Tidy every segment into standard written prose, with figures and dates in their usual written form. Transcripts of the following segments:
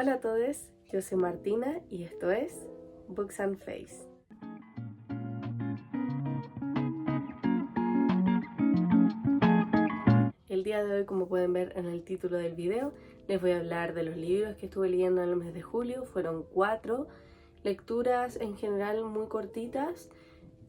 Hola a todos, yo soy Martina y esto es Books and Face. El día de hoy, como pueden ver en el título del video, les voy a hablar de los libros que estuve leyendo en el mes de julio. Fueron 4 lecturas en general muy cortitas.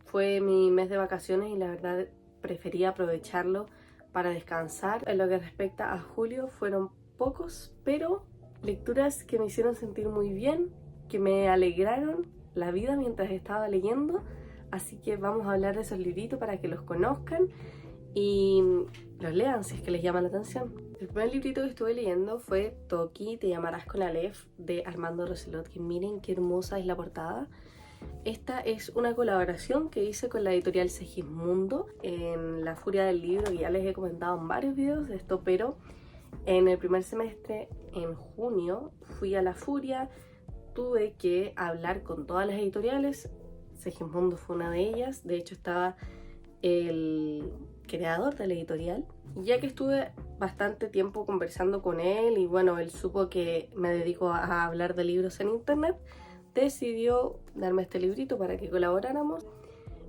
Fue mi mes de vacaciones y la verdad preferí aprovecharlo para descansar. En lo que respecta a julio fueron pocos, pero lecturas que me hicieron sentir muy bien, que me alegraron la vida mientras estaba leyendo. Así que vamos a hablar de esos libritos para que los conozcan y los lean si es que les llama la atención. El primer librito que estuve leyendo fue Toki, te llamarás con Aleph, de Armando Roselot, que miren qué hermosa es la portada. Esta es una colaboración que hice con la editorial Segismundo en La Furia del Libro, que ya les he comentado en varios videos de esto, pero en el primer semestre, en junio, fui a La Furia, tuve que hablar con todas las editoriales, Segismundo fue una de ellas, de hecho estaba el creador de la editorial, ya que estuve bastante tiempo conversando con él y bueno, él supo que me dedico a hablar de libros en internet, decidió darme este librito para que colaboráramos.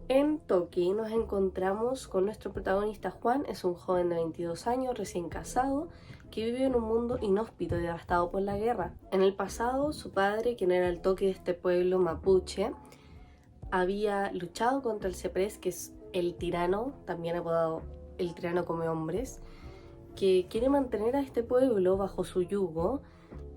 En Toki nos encontramos con nuestro protagonista Juan. Es un joven de 22 años, recién casado, que vive en un mundo inhóspito y devastado por la guerra. En el pasado, su padre, quien era el toque de este pueblo mapuche, había luchado contra el Cepres, que es el tirano, también apodado el tirano come hombres, que quiere mantener a este pueblo bajo su yugo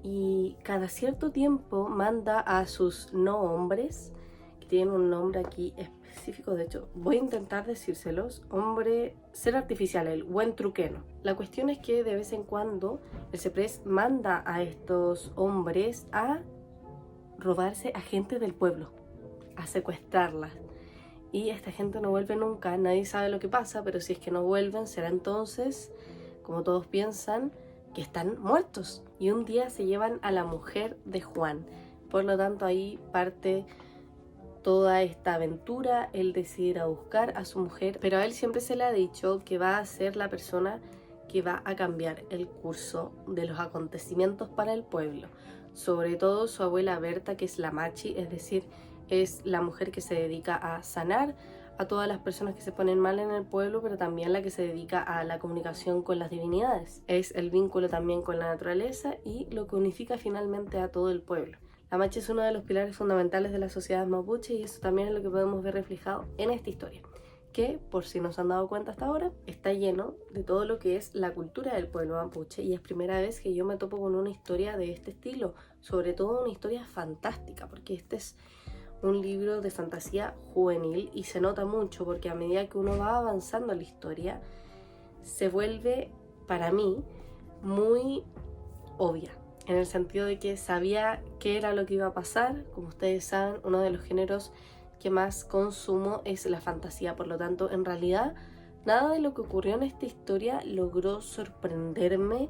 y cada cierto tiempo manda a sus no hombres, que tienen un nombre aquí específico, de hecho voy a intentar decírselos, hombre, ser artificial, el buen truqueno. La cuestión es que de vez en cuando el Cepres manda a estos hombres a robarse a gente del pueblo, a secuestrarlas. Y esta gente no vuelve nunca, nadie sabe lo que pasa, pero si es que no vuelven será entonces, como todos piensan, que están muertos. Y un día se llevan a la mujer de Juan. Por lo tanto ahí parte toda esta aventura, él decide ir a buscar a su mujer, pero a él siempre se le ha dicho que va a ser la persona que va a cambiar el curso de los acontecimientos para el pueblo. Sobre todo su abuela Berta, que es la machi, es decir, es la mujer que se dedica a sanar a todas las personas que se ponen mal en el pueblo, pero también la que se dedica a la comunicación con las divinidades. Es el vínculo también con la naturaleza y lo que unifica finalmente a todo el pueblo. La machi es uno de los pilares fundamentales de la sociedad mapuche y eso también es lo que podemos ver reflejado en esta historia, que, por si no se han dado cuenta hasta ahora, está lleno de todo lo que es la cultura del pueblo mapuche y es primera vez que yo me topo con una historia de este estilo, sobre todo una historia fantástica, porque este es un libro de fantasía juvenil y se nota mucho porque a medida que uno va avanzando en la historia se vuelve, para mí, muy obvia, en el sentido de que sabía qué era lo que iba a pasar. Como ustedes saben, uno de los géneros que más consumo es la fantasía, por lo tanto, en realidad, nada de lo que ocurrió en esta historia logró sorprenderme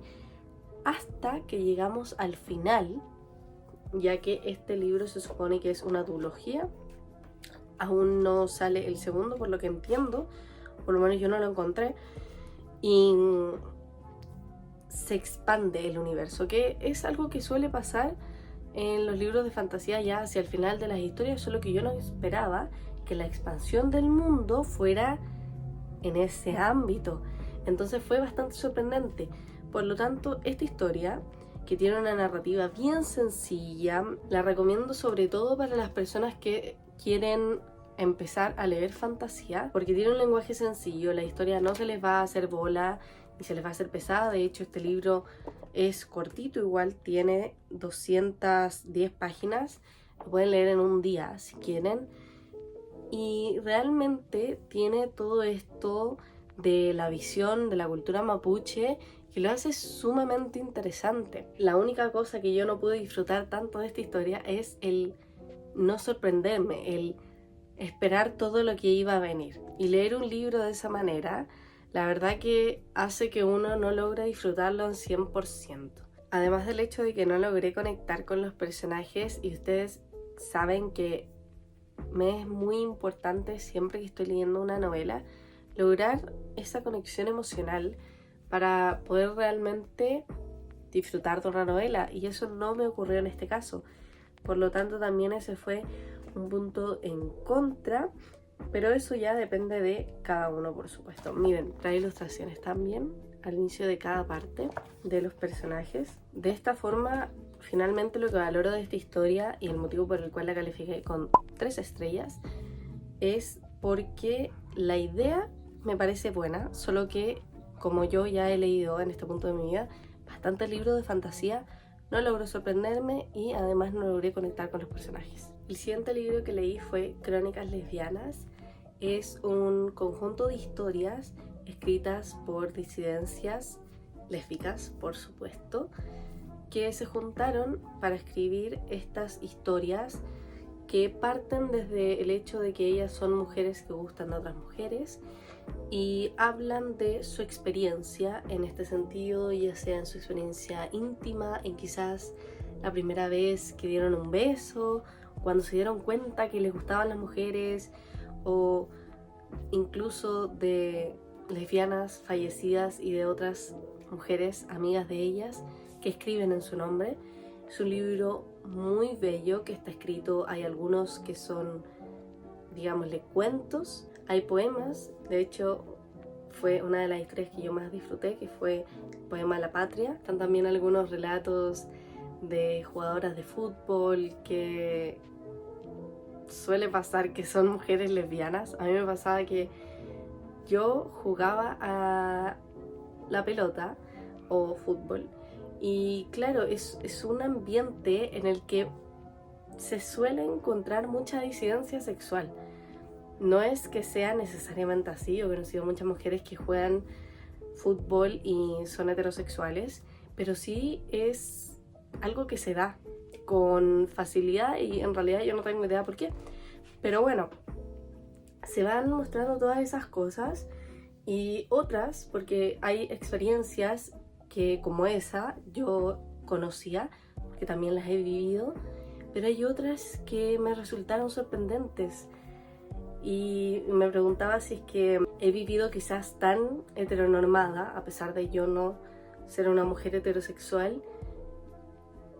hasta que llegamos al final, ya que este libro se supone que es una duología. Aún no sale el segundo, por lo que entiendo, por lo menos yo no lo encontré, y se expande el universo, que es algo que suele pasar en los libros de fantasía ya hacia el final de las historias, solo que yo no esperaba que la expansión del mundo fuera en ese ámbito. Entonces fue bastante sorprendente. Por lo tanto, esta historia, que tiene una narrativa bien sencilla, la recomiendo sobre todo para las personas que quieren empezar a leer fantasía, porque tiene un lenguaje sencillo, la historia no se les va a hacer bola y se les va a hacer pesada. De hecho, este libro es cortito, igual tiene 210 páginas, lo pueden leer en un día si quieren, y realmente tiene todo esto de la visión de la cultura mapuche que lo hace sumamente interesante. La única cosa que yo no pude disfrutar tanto de esta historia es el no sorprenderme, el esperar todo lo que iba a venir. Y leer un libro de esa manera, la verdad que hace que uno no logre disfrutarlo al 100%. Además del hecho de que no logré conectar con los personajes, y ustedes saben que me es muy importante siempre que estoy leyendo una novela lograr esa conexión emocional para poder realmente disfrutar de una novela, y eso no me ocurrió en este caso. Por lo tanto, también ese fue un punto en contra, pero eso ya depende de cada uno, por supuesto. Miren, trae ilustraciones también al inicio de cada parte de los personajes. De esta forma, finalmente lo que valoro de esta historia y el motivo por el cual la califiqué con 3 estrellas es porque la idea me parece buena, solo que como yo ya he leído en este punto de mi vida bastantes libros de fantasía, no logró sorprenderme y además no logré conectar con los personajes. El siguiente libro que leí fue Crónicas Lesbianas. Es un conjunto de historias escritas por disidencias lésbicas, por supuesto, que se juntaron para escribir estas historias que parten desde el hecho de que ellas son mujeres que gustan de otras mujeres y hablan de su experiencia en este sentido, ya sea en su experiencia íntima, en quizás la primera vez que dieron un beso, cuando se dieron cuenta que les gustaban las mujeres, o incluso de lesbianas fallecidas y de otras mujeres amigas de ellas que escriben en su nombre. Es un libro muy bello que está escrito, hay algunos que son, digámosle, cuentos, hay poemas. De hecho, fue una de las historias que yo más disfruté, que fue el poema La Patria. Están también algunos relatos de jugadoras de fútbol que suele pasar que son mujeres lesbianas. A mí me pasaba que yo jugaba a la pelota o fútbol y claro, es un ambiente en el que se suele encontrar mucha disidencia sexual. No es que sea necesariamente así, yo he conocido muchas mujeres que juegan fútbol y son heterosexuales, pero sí es algo que se da con facilidad y en realidad yo no tengo idea por qué. Pero bueno, se van mostrando todas esas cosas y otras, porque hay experiencias que como esa yo conocía, porque también las he vivido, pero hay otras que me resultaron sorprendentes y me preguntaba si es que he vivido quizás tan heteronormada, a pesar de yo no ser una mujer heterosexual,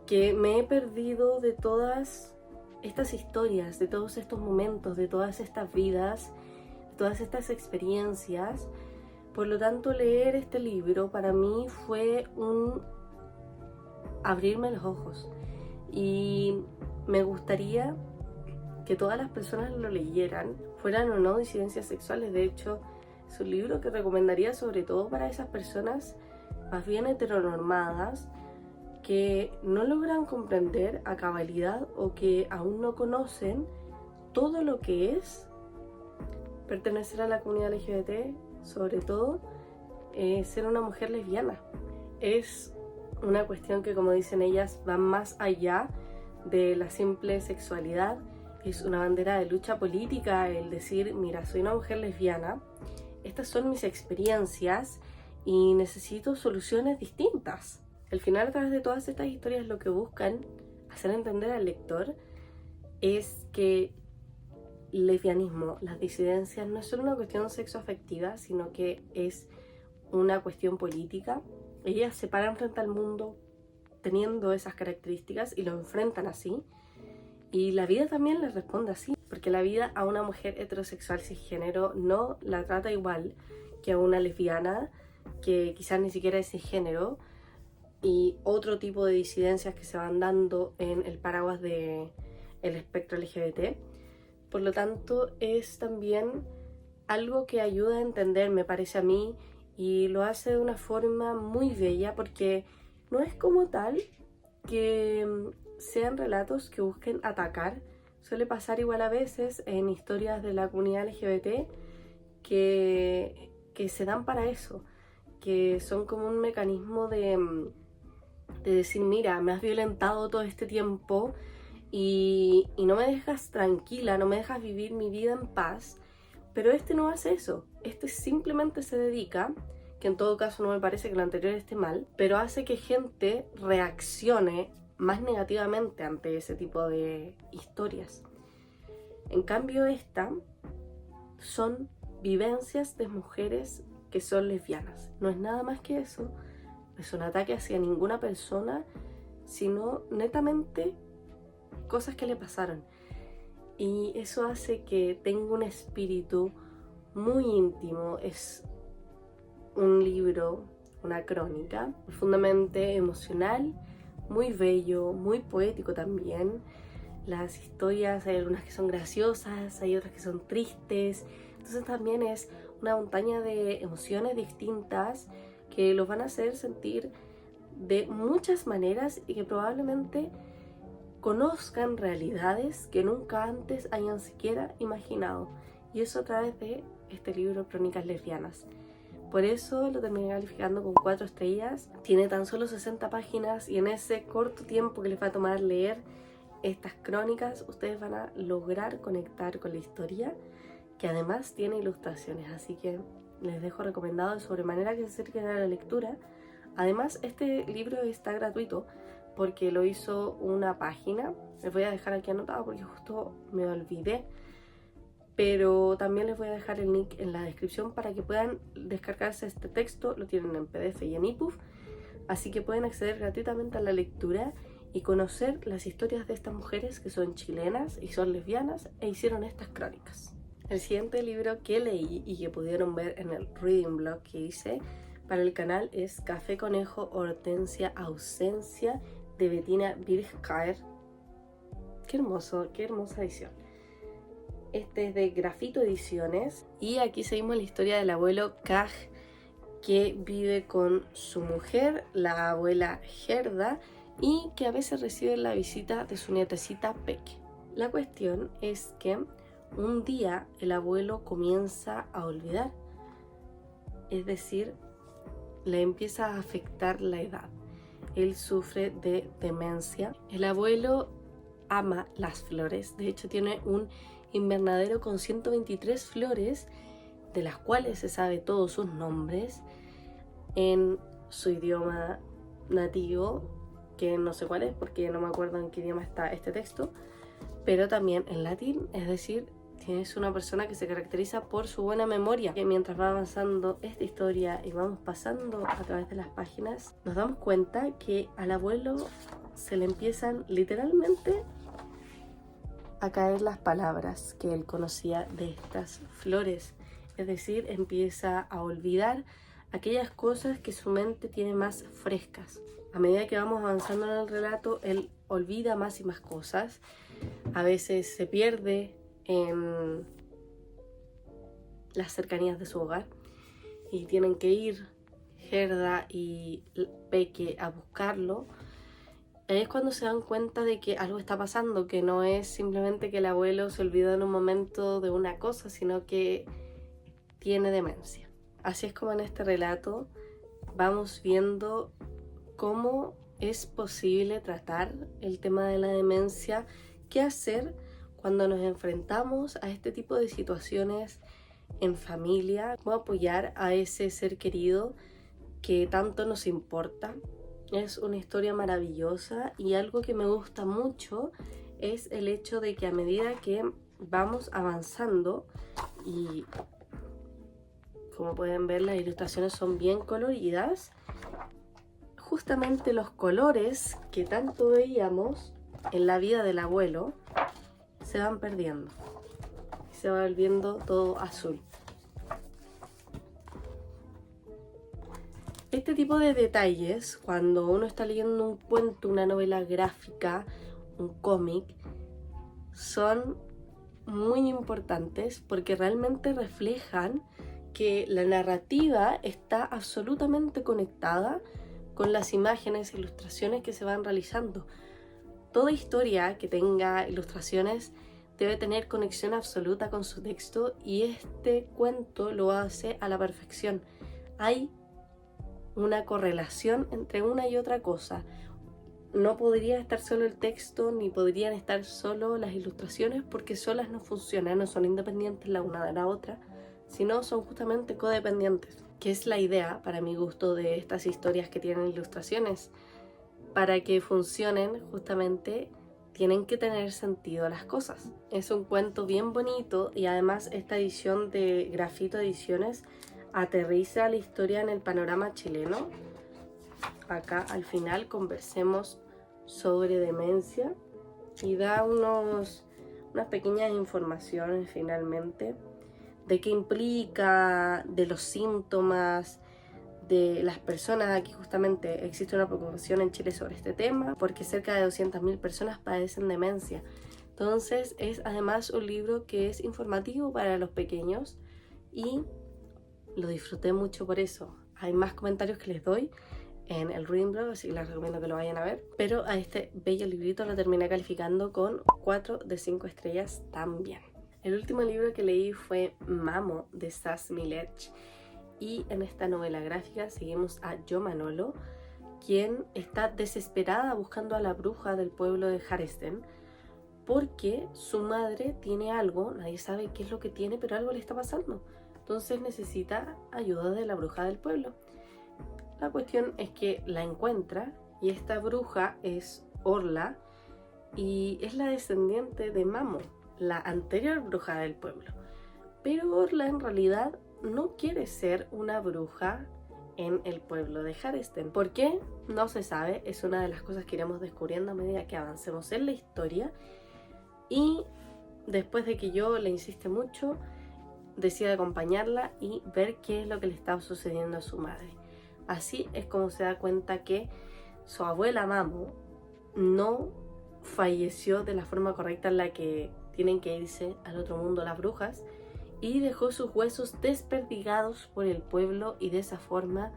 que me he perdido de todas estas historias, de todos estos momentos, de todas estas vidas, de todas estas experiencias. Por lo tanto, leer este libro para mí fue un abrirme los ojos y me gustaría que todas las personas lo leyeran, fueran o no disidencias sexuales. De hecho, es un libro que recomendaría sobre todo para esas personas más bien heteronormadas que no logran comprender a cabalidad o que aún no conocen todo lo que es pertenecer a la comunidad LGBT, sobre todo ser una mujer lesbiana. Es una cuestión que, como dicen ellas, va más allá de la simple sexualidad. Es una bandera de lucha política el decir, mira, soy una mujer lesbiana, estas son mis experiencias y necesito soluciones distintas. Al final, a través de todas estas historias, lo que buscan hacer entender al lector es que el lesbianismo, las disidencias, no es solo una cuestión sexoafectiva, sino que es una cuestión política. Ellas se paran frente al mundo teniendo esas características y lo enfrentan así. Y la vida también les responde así, porque la vida a una mujer heterosexual cisgénero no la trata igual que a una lesbiana que quizás ni siquiera es cisgénero, y otro tipo de disidencias que se van dando en el paraguas del espectro LGBT. Por lo tanto, es también algo que ayuda a entender, me parece a mí, y lo hace de una forma muy bella, porque no es como tal que sean relatos que busquen atacar. Suele pasar igual a veces en historias de la comunidad LGBT que se dan para eso, que son como un mecanismo de decir, mira, me has violentado todo este tiempo y no me dejas tranquila, no me dejas vivir mi vida en paz. Pero este no hace eso, este simplemente se dedica, que en todo caso no me parece que lo anterior esté mal, pero hace que gente reaccione más negativamente ante ese tipo de historias. En cambio, esta son vivencias de mujeres que son lesbianas, no es nada más que eso, es un ataque hacia ninguna persona, sino netamente cosas que le pasaron. Y eso hace que tenga un espíritu muy íntimo. Es un libro, una crónica profundamente emocional, muy bello, muy poético también. Las historias, hay algunas que son graciosas, hay otras que son tristes. Entonces también es una montaña de emociones distintas que los van a hacer sentir de muchas maneras y que probablemente conozcan realidades que nunca antes hayan siquiera imaginado. Y eso a través de este libro, Crónicas Lesbianas. Por eso lo terminé calificando con 4 estrellas. Tiene tan solo 60 páginas y en ese corto tiempo que les va a tomar leer estas crónicas, ustedes van a lograr conectar con la historia, que además tiene ilustraciones. Así que les dejo recomendado de sobremanera que se acerquen a la lectura. Además, este libro está gratuito porque lo hizo una página. Les voy a dejar aquí anotado porque justo me olvidé. Pero también les voy a dejar el link en la descripción para que puedan descargarse este texto. Lo tienen en PDF y en EPUB, así que pueden acceder gratuitamente a la lectura y conocer las historias de estas mujeres que son chilenas y son lesbianas e hicieron estas crónicas. El siguiente libro que leí y que pudieron ver en el reading blog que hice para el canal es Café Conejo Hortensia Ausencia de Bettina Birchkaer. Qué hermoso, qué hermosa edición. Este es de Grafito Ediciones y aquí seguimos la historia del abuelo Kaj, que vive con su mujer, la abuela Gerda, y que a veces recibe la visita de su nietecita Peque. La cuestión es que un día el abuelo comienza a olvidar, es decir, le empieza a afectar la edad. Él sufre de demencia. El abuelo ama las flores, de hecho tiene un invernadero con 123 flores, de las cuales se sabe todos sus nombres en su idioma nativo, que no sé cuál es porque no me acuerdo en qué idioma está este texto, pero también en latín, es decir, es una persona que se caracteriza por su buena memoria. Y mientras va avanzando esta historia y vamos pasando a través de las páginas, nos damos cuenta que al abuelo se le empiezan literalmente a caer las palabras que él conocía de estas flores, es decir, empieza a olvidar aquellas cosas que su mente tiene más frescas. A medida que vamos avanzando en el relato, él olvida más y más cosas, a veces se pierde en las cercanías de su hogar y tienen que ir Gerda y Peque a buscarlo. Ahí es cuando se dan cuenta de que algo está pasando, que no es simplemente que el abuelo se olvidó en un momento de una cosa, sino que tiene demencia. Así es como en este relato vamos viendo cómo es posible tratar el tema de la demencia, qué hacer cuando nos enfrentamos a este tipo de situaciones en familia, cómo apoyar a ese ser querido que tanto nos importa. Es una historia maravillosa y algo que me gusta mucho es el hecho de que a medida que vamos avanzando, y como pueden ver las ilustraciones son bien coloridas, justamente los colores que tanto veíamos en la vida del abuelo se van perdiendo y se va volviendo todo azul. Este tipo de detalles, cuando uno está leyendo un cuento, una novela gráfica, un cómic, son muy importantes porque realmente reflejan que la narrativa está absolutamente conectada con las imágenes e ilustraciones que se van realizando. Toda historia que tenga ilustraciones debe tener conexión absoluta con su texto y este cuento lo hace a la perfección. Hay una correlación entre una y otra cosa. No podría estar solo el texto ni podrían estar solo las ilustraciones porque solas no funcionan, no son independientes la una de la otra, sino son justamente codependientes, que es la idea, para mi gusto, de estas historias que tienen ilustraciones. Para que funcionen, justamente, tienen que tener sentido las cosas. Es un cuento bien bonito y además esta edición de Grafito Ediciones aterriza la historia en el panorama chileno acá al final conversemos sobre demencia y da unas pequeñas informaciones finalmente de qué implica, de los síntomas, de las personas. Aquí justamente existe una preocupación en Chile sobre este tema porque cerca de 200.000 personas padecen demencia. Entonces es además un libro que es informativo para los pequeños y lo disfruté mucho por eso. Hay más comentarios que les doy en el Reading Blog, así que les recomiendo que lo vayan a ver. Pero a este bello librito lo terminé calificando con 4 de 5 estrellas también. El último libro que leí fue Mamo de Sas Milech. Y en esta novela gráfica seguimos a Jo Manolo, quien está desesperada buscando a la bruja del pueblo de Harresten porque su madre tiene algo, nadie sabe qué es lo que tiene, pero algo le está pasando. Entonces necesita ayuda de la bruja del pueblo. La cuestión es que la encuentra y esta bruja es Orla y es la descendiente de Mamo, la anterior bruja del pueblo. Pero Orla en realidad no quiere ser una bruja en el pueblo de Harresten. ¿Por qué? No se sabe, es una de las cosas que iremos descubriendo a medida que avancemos en la historia. Y después de que yo le insiste mucho, decide acompañarla y ver qué es lo que le está sucediendo a su madre. Así es como se da cuenta que su abuela Mamo no falleció de la forma correcta en la que tienen que irse al otro mundo las brujas, y dejó sus huesos desperdigados por el pueblo, y de esa forma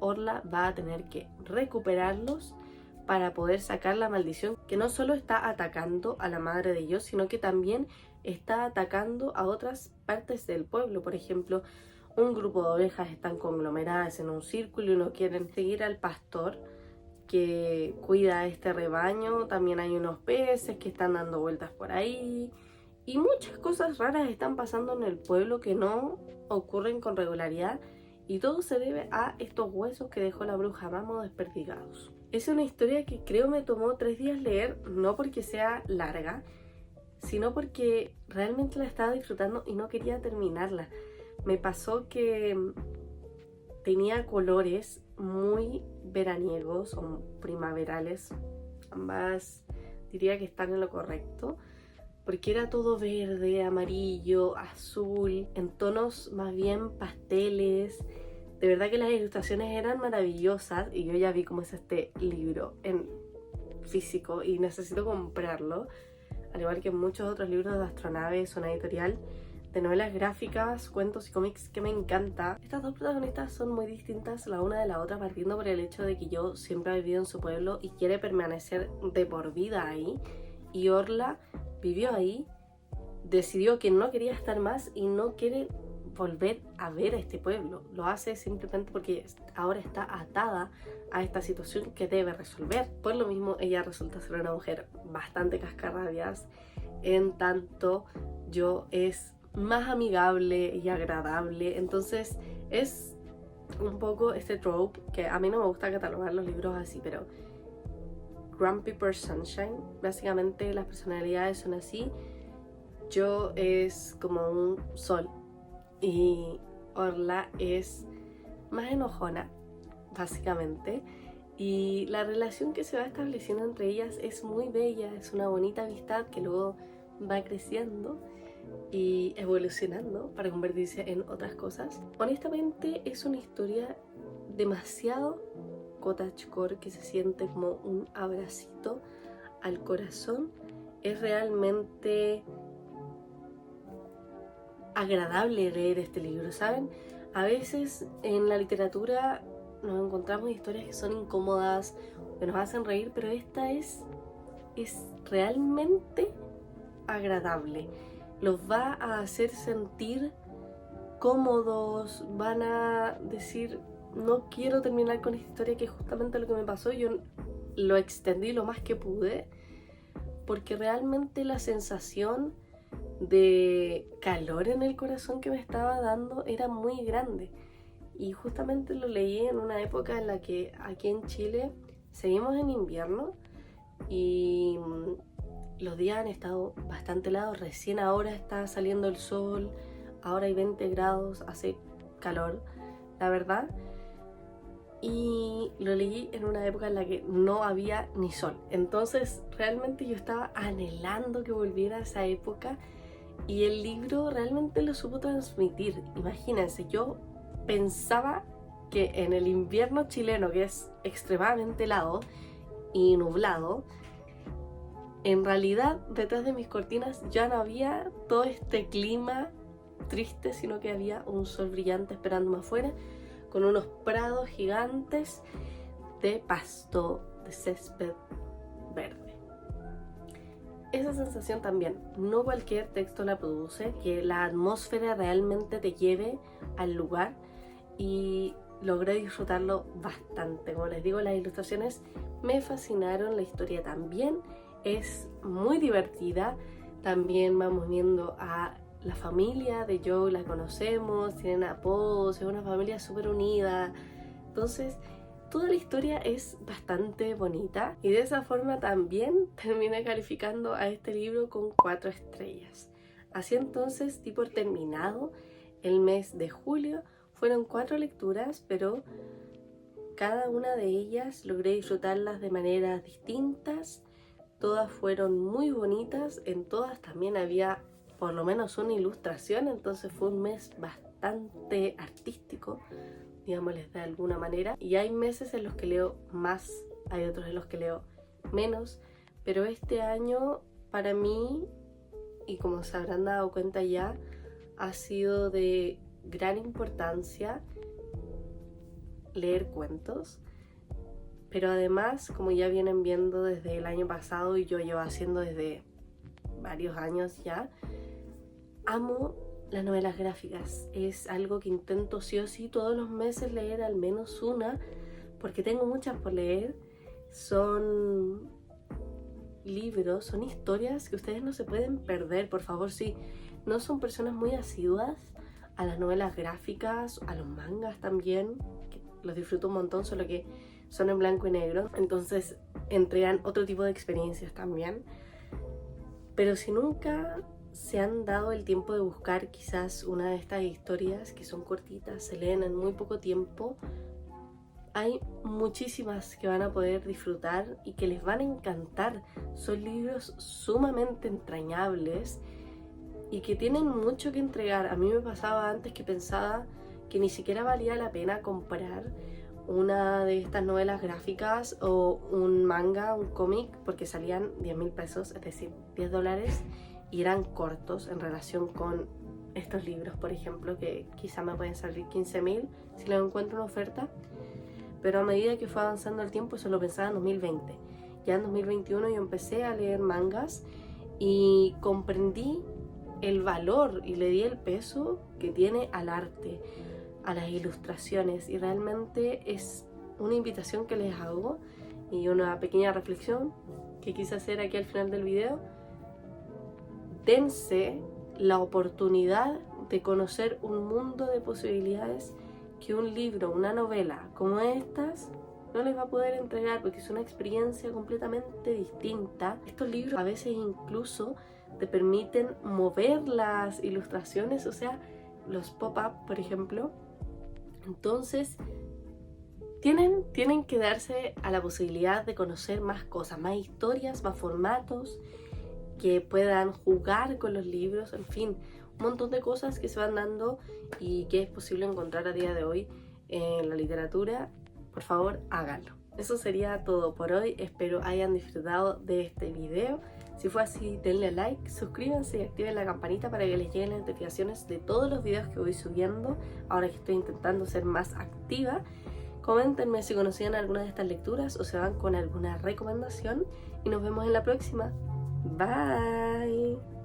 Orla va a tener que recuperarlos para poder sacar la maldición que no solo está atacando a la madre de ellos, sino que también está atacando a otras partes del pueblo. Por ejemplo, un grupo de ovejas están conglomeradas en un círculo y no quieren seguir al pastor que cuida este rebaño. También hay unos peces que están dando vueltas por ahí. Y muchas cosas raras están pasando en el pueblo que no ocurren con regularidad. Y todo se debe a estos huesos que dejó la bruja Mamo desperdigados. Es una historia que creo me tomó 3 días leer, no porque sea larga, sino porque realmente la estaba disfrutando y no quería terminarla. Me pasó que tenía colores muy veraniegos o primaverales, ambas diría que están en lo correcto, porque era todo verde, amarillo, azul, en tonos más bien pasteles. De verdad que las ilustraciones eran maravillosas y yo ya vi cómo es este libro en físico y necesito comprarlo, al igual que muchos otros libros de Astronave. Es una editorial de novelas gráficas, cuentos y cómics que me encanta. Estas dos protagonistas son muy distintas la una de la otra, partiendo por el hecho de que yo siempre he vivido en su pueblo y quiere permanecer de por vida ahí, y Orla vivió ahí, decidió que no quería estar más y no quiere volver a ver a este pueblo. Lo hace simplemente porque ahora está atada a esta situación que debe resolver. Por lo mismo, ella resulta ser una mujer bastante cascarrabias, en tanto yo es más amigable y agradable. Entonces es un poco este trope que a mí no me gusta catalogar los libros así, pero Grumpy Per Sunshine, básicamente las personalidades son así. Yo es como un sol y Orla es más enojona, básicamente. Y la relación que se va estableciendo entre ellas es muy bella, es una bonita amistad que luego va creciendo y evolucionando para convertirse en otras cosas. Honestamente es una historia demasiado cottagecore que se siente como un abracito al corazón. Es realmente agradable leer este libro, ¿saben? A veces en la literatura nos encontramos historias que son incómodas, que nos hacen reír, pero esta es realmente agradable. Los va a hacer sentir cómodos, van a decir, no quiero terminar con esta historia, que es justamente lo que me pasó. Yo lo extendí lo más que pude, porque realmente la sensación de calor en el corazón que me estaba dando era muy grande. Y justamente lo leí en una época en la que aquí en Chile seguimos en invierno y los días han estado bastante helados. Recién ahora está saliendo el sol, ahora hay 20 grados, hace calor, la verdad. y lo leí en una época en la que no había ni sol. Entonces realmente yo estaba anhelando que volviera a esa época y el libro realmente lo supo transmitir. Imagínense, yo pensaba que en el invierno chileno, que es extremadamente helado y nublado, en realidad detrás de mis cortinas ya no había todo este clima triste, sino que había un sol brillante esperándome afuera, con unos prados gigantes de pasto, de césped verde. Esa sensación también, no cualquier texto la produce, que la atmósfera realmente te lleve al lugar, y logré disfrutarlo bastante. Como les digo, las ilustraciones me fascinaron, la historia también es muy divertida. También vamos viendo a la familia de Joe, la conocemos, tienen apodos, es una familia súper unida. Entonces, toda la historia es bastante bonita y de esa forma también terminé calificando a este libro con 4 estrellas. Así entonces, di por terminado el mes de julio. Fueron 4 lecturas, pero cada una de ellas logré disfrutarlas de maneras distintas. Todas fueron muy bonitas, en todas también había por lo menos una ilustración, entonces fue un mes bastante artístico, digámosles de alguna manera. Y hay meses en los que leo más, hay otros en los que leo menos, pero este año para mí, y como se habrán dado cuenta ya, ha sido de gran importancia leer cuentos. Pero además, como ya vienen viendo desde el año pasado y yo llevo haciendo desde varios años ya, amo las novelas gráficas. Es algo que intento sí o sí todos los meses leer al menos una, porque tengo muchas por leer. Son libros, son historias que ustedes no se pueden perder. Por favor, si no son personas muy asiduas a las novelas gráficas, a los mangas también, que los disfruto un montón, solo que son en blanco y negro, entonces entregan otro tipo de experiencias también. Pero si nunca se han dado el tiempo de buscar quizás una de estas historias que son cortitas, se leen en muy poco tiempo, hay muchísimas que van a poder disfrutar y que les van a encantar. Son libros sumamente entrañables y que tienen mucho que entregar. A mí me pasaba antes que pensaba que ni siquiera valía la pena comprar una de estas novelas gráficas o un manga, un cómic, porque salían 10.000 pesos, es decir, $10, y eran cortos en relación con estos libros, por ejemplo, que quizá me pueden salir 15.000 si les encuentro una oferta. Pero a medida que fue avanzando el tiempo, eso lo pensaba en 2020. Ya en 2021 yo empecé a leer mangas y comprendí el valor y le di el peso que tiene al arte, a las ilustraciones, y realmente es una invitación que les hago y una pequeña reflexión que quise hacer aquí al final del video. Dense la oportunidad de conocer un mundo de posibilidades que un libro, una novela como estas no les va a poder entregar, porque es una experiencia completamente distinta. Estos libros a veces incluso te permiten mover las ilustraciones, o sea, los pop-up, por ejemplo. Entonces, tienen que darse a la posibilidad de conocer más cosas, más historias, más formatos, que puedan jugar con los libros, en fin, un montón de cosas que se van dando y que es posible encontrar a día de hoy en la literatura. Por favor, háganlo. Eso sería todo por hoy. Espero hayan disfrutado de este video. Si fue así, denle like, suscríbanse y activen la campanita para que les lleguen las notificaciones de todos los videos que voy subiendo, ahora que estoy intentando ser más activa. Coméntenme si conocían alguna de estas lecturas o se van con alguna recomendación y nos vemos en la próxima. Bye.